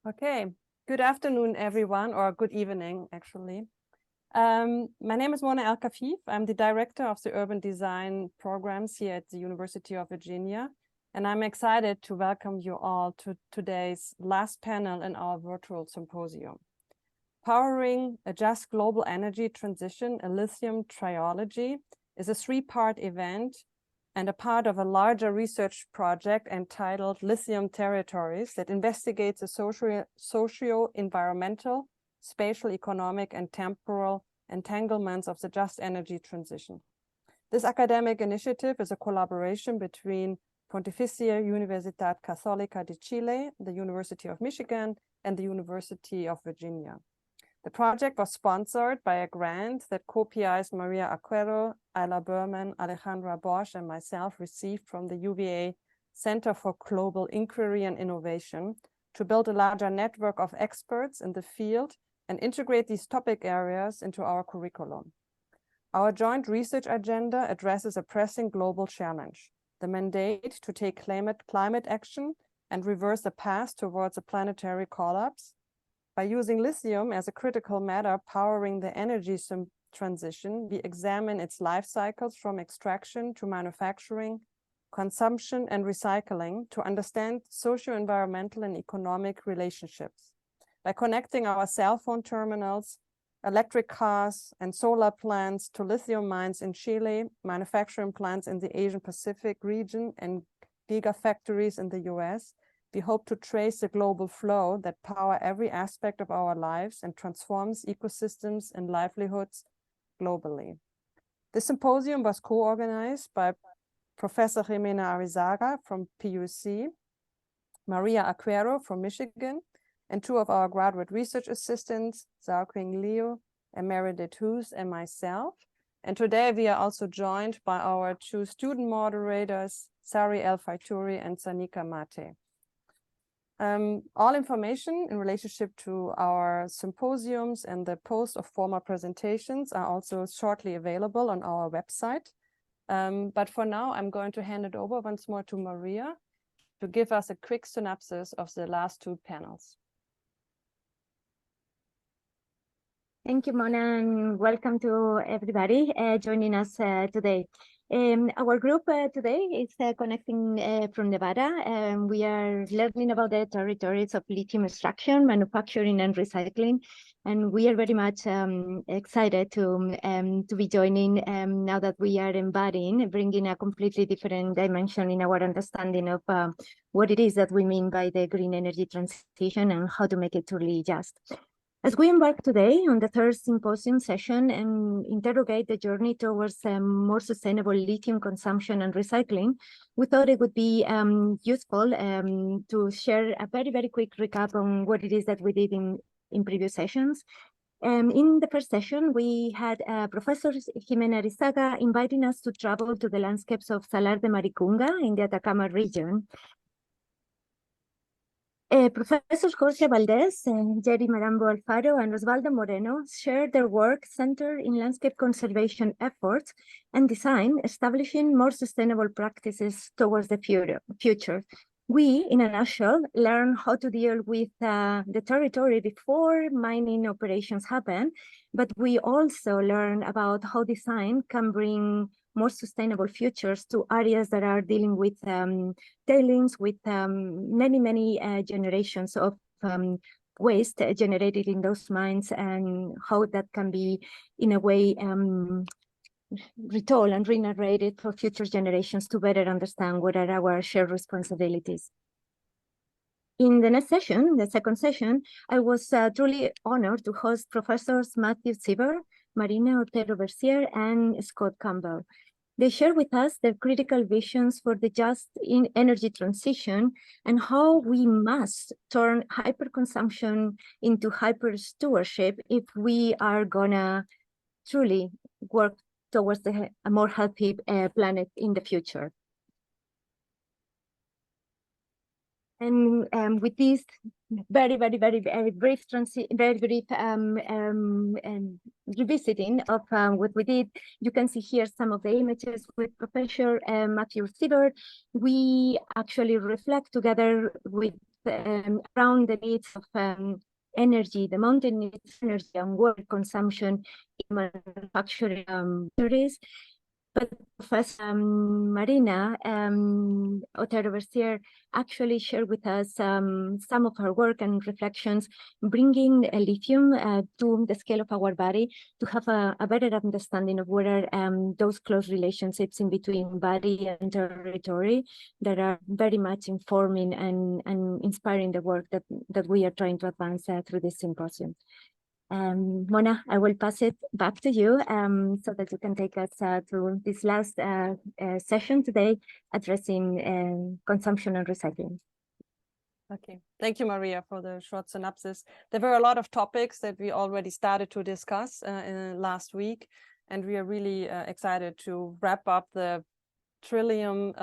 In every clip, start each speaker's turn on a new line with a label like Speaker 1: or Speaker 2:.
Speaker 1: Okay, good afternoon, everyone, or good evening, actually. My name is Mona El-Kafif. I'm the director of the urban design programs here at the University of Virginia, and I'm excited to welcome you all to today's last panel in our virtual symposium. Powering a Just Global Energy Transition, a Lithium Triology, is a three-part event and a part of a larger research project entitled Lithium Territories that investigates the socio-environmental, spatial, economic, and temporal entanglements of the just energy transition. This academic initiative is a collaboration between Pontificia Universidad Católica de Chile, the University of Michigan, and the University of Virginia. The project was sponsored by a grant that co-PIs Maria Aquero, Ayla Berman, Alejandra Bosch, and myself received from the UVA Center for Global Inquiry and Innovation to build a larger network of experts in the field and integrate these topic areas into our curriculum. Our joint research agenda addresses a pressing global challenge, the mandate to take climate action and reverse the path towards a planetary collapse. By using lithium as a critical matter powering the energy transition, we examine its life cycles from extraction to manufacturing, consumption, and recycling to understand socio-environmental and economic relationships. By connecting our cell phone terminals, electric cars, and solar plants to lithium mines in Chile, manufacturing plants in the Asian Pacific region, and gigafactories in the US, we hope to trace the global flow that power every aspect of our lives and transforms ecosystems and livelihoods globally. The symposium was co-organized by Professor Jimena Arizaga from PUC, Maria Aquero from Michigan, and two of our graduate research assistants, Zhaoqing Liu and Meredith Hoos, and myself. And today we are also joined by our two student moderators, Sari El Faitouri and Sanika Mate. All information in relationship to our symposiums and the post of former presentations are also shortly available on our website. But for now, I'm going to hand it over once more to Maria to give us a quick synopsis of the last two panels.
Speaker 2: Thank you, Mona, and welcome to everybody joining us today. Our group today is connecting from Nevada, and we are learning about the territories of lithium extraction, manufacturing, and recycling. And we are very much excited to be joining now that we are bringing a completely different dimension in our understanding of what it is that we mean by the green energy transition and how to make it truly just. As we embark today on the third symposium session and interrogate the journey towards more sustainable lithium consumption and recycling, we thought it would be useful to share a very, very quick recap on what it is that we did in previous sessions. In the first session, we had Professor Jimena Arizaga inviting us to travel to the landscapes of Salar de Maricunga in the Atacama region. Professors Jorge Valdez, Jerry Marambo Alfaro, and Osvaldo Moreno shared their work centered in landscape conservation efforts and design, establishing more sustainable practices towards the future. We, in a nutshell, learn how to deal with the territory before mining operations happen, but we also learn about how design can bring more sustainable futures to areas that are dealing with tailings, with many generations of waste generated in those mines, and how that can be, in a way, retold and re-narrated for future generations to better understand what are our shared responsibilities. In the next session, the second session, I was truly honored to host Professors Matthew Sieber, Marina Otero Bercier, and Scott Campbell. They share with us their critical visions for the just energy transition and how we must turn hyperconsumption into hyper-stewardship if we are gonna truly work towards a more healthy planet in the future. And with this very brief revisiting of what we did, you can see here some of the images with Professor Matthew Sieber. We actually reflect together with around the needs of energy, the mountain needs energy and water consumption in manufacturing industries. But Professor Marina Otero-Bercier actually shared with us some of her work and reflections, bringing lithium to the scale of our body to have a better understanding of what are those close relationships in between body and territory that are very much informing and inspiring the work that we are trying to advance through this symposium. Mona, I will pass it back to you so that you can take us through this last session today addressing consumption and recycling.
Speaker 1: Okay, thank you, Maria, for the short synopsis. There were a lot of topics that we already started to discuss last week, and we are really excited to wrap up the lithium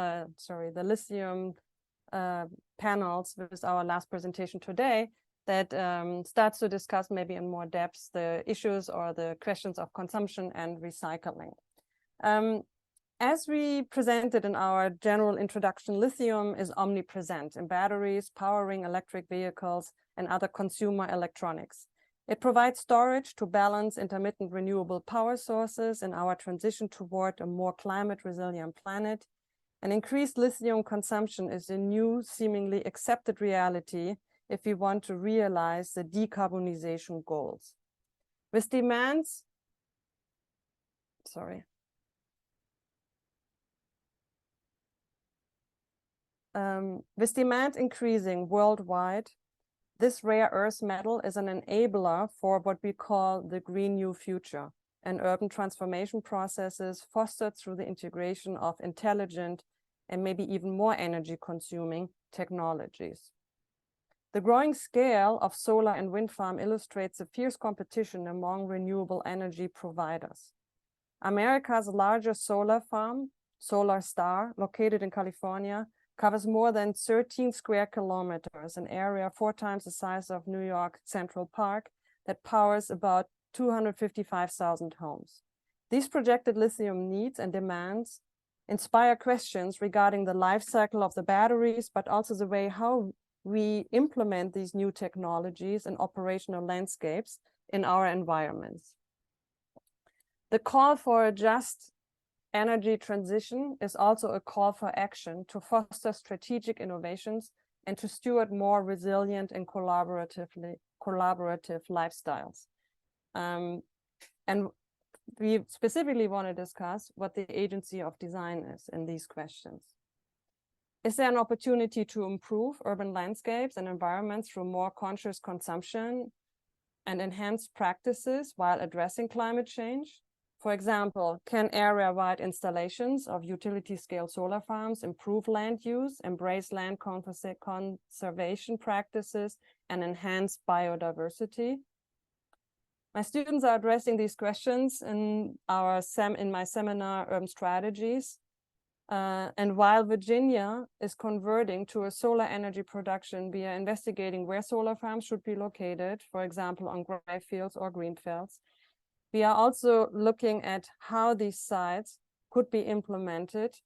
Speaker 1: panels with our last presentation today, that starts to discuss maybe in more depth the issues or the questions of consumption and recycling. As we presented in our general introduction, lithium is omnipresent in batteries, powering electric vehicles, and other consumer electronics. It provides storage to balance intermittent renewable power sources in our transition toward a more climate-resilient planet. And increased lithium consumption is a new, seemingly accepted reality if we want to realize the decarbonization goals. With demand increasing worldwide, this rare earth metal is an enabler for what we call the Green New Future, and urban transformation processes fostered through the integration of intelligent and maybe even more energy-consuming technologies. The growing scale of solar and wind farm illustrates the fierce competition among renewable energy providers. America's largest solar farm, Solar Star, located in California, covers more than 13 square kilometers, an area 4 times the size of New York Central Park, that powers about 255,000 homes. These projected lithium needs and demands inspire questions regarding the life cycle of the batteries, but also the way how we implement these new technologies and operational landscapes in our environments. The call for a just energy transition is also a call for action to foster strategic innovations and to steward more resilient and collaborative lifestyles. And we specifically want to discuss what the agency of design is in these questions. Is there an opportunity to improve urban landscapes and environments through more conscious consumption and enhanced practices while addressing climate change? For example, can area-wide installations of utility-scale solar farms improve land use, embrace land conservation practices, and enhance biodiversity? My students are addressing these questions in my seminar, Urban Strategies. And while Virginia is converting to a solar energy production, we are investigating where solar farms should be located, for example, on gray fields or green fields. We are also looking at how these sites could be implemented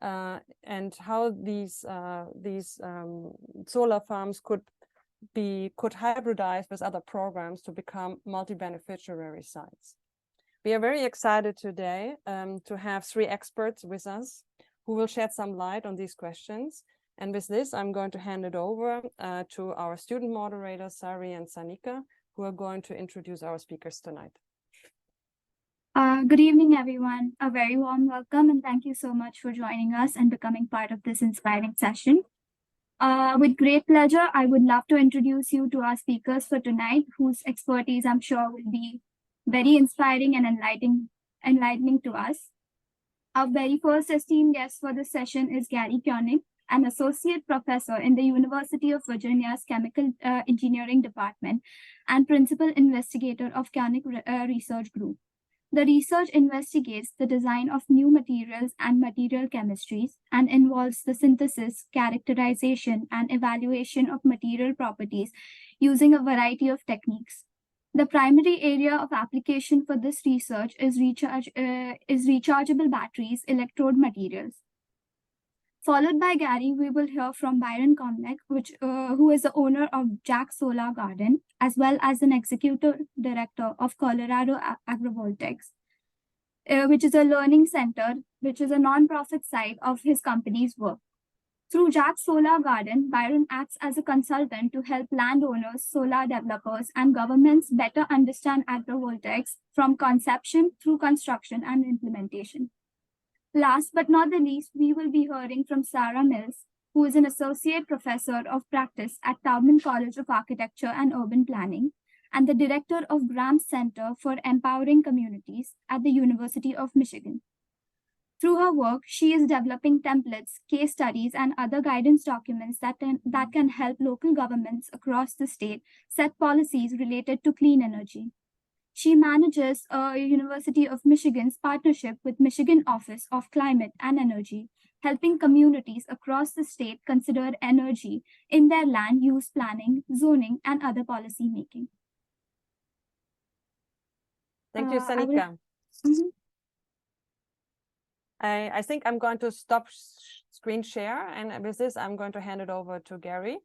Speaker 1: and how these solar farms could hybridize with other programs to become multi-beneficiary sites. We are very excited today to have 3 experts with us who will shed some light on these questions. And with this, I'm going to hand it over to our student moderators, Sari and Sanika, who are going to introduce our speakers tonight.
Speaker 3: Good evening, everyone. A very warm welcome, and thank you so much for joining us and becoming part of this inspiring session. With great pleasure, I would love to introduce you to our speakers for tonight, whose expertise I'm sure will be very inspiring and enlightening to us. Our very first esteemed guest for this session is Gary Koenig, an associate professor in the University of Virginia's Chemical Engineering Department and principal investigator of Koenig Research Group. The research investigates the design of new materials and material chemistries and involves the synthesis, characterization, and evaluation of material properties using a variety of techniques. The primary area of application for this research is rechargeable batteries, electrode materials. Followed by Gary, we will hear from Byron Comneck, who is the owner of Jack Solar Garden, as well as an executive director of Colorado Agrivoltaics, which is a learning center, which is a nonprofit side of his company's work. Through Jack Solar Garden, Byron acts as a consultant to help landowners, solar developers, and governments better understand agrivoltaics from conception through construction and implementation. Last but not the least, we will be hearing from Sarah Mills, who is an associate professor of practice at Taubman College of Architecture and Urban Planning and the director of Graham Center for Empowering Communities at the University of Michigan. Through her work, she is developing templates, case studies, and other guidance documents that can help local governments across the state set policies related to clean energy. She manages a University of Michigan's partnership with Michigan Office of Climate and Energy, helping communities across the state consider energy in their land use planning, zoning, and other policy making.
Speaker 1: Thank you, Sanika. I think I'm going to stop screen share, and with this, I'm going to hand it over to Gary.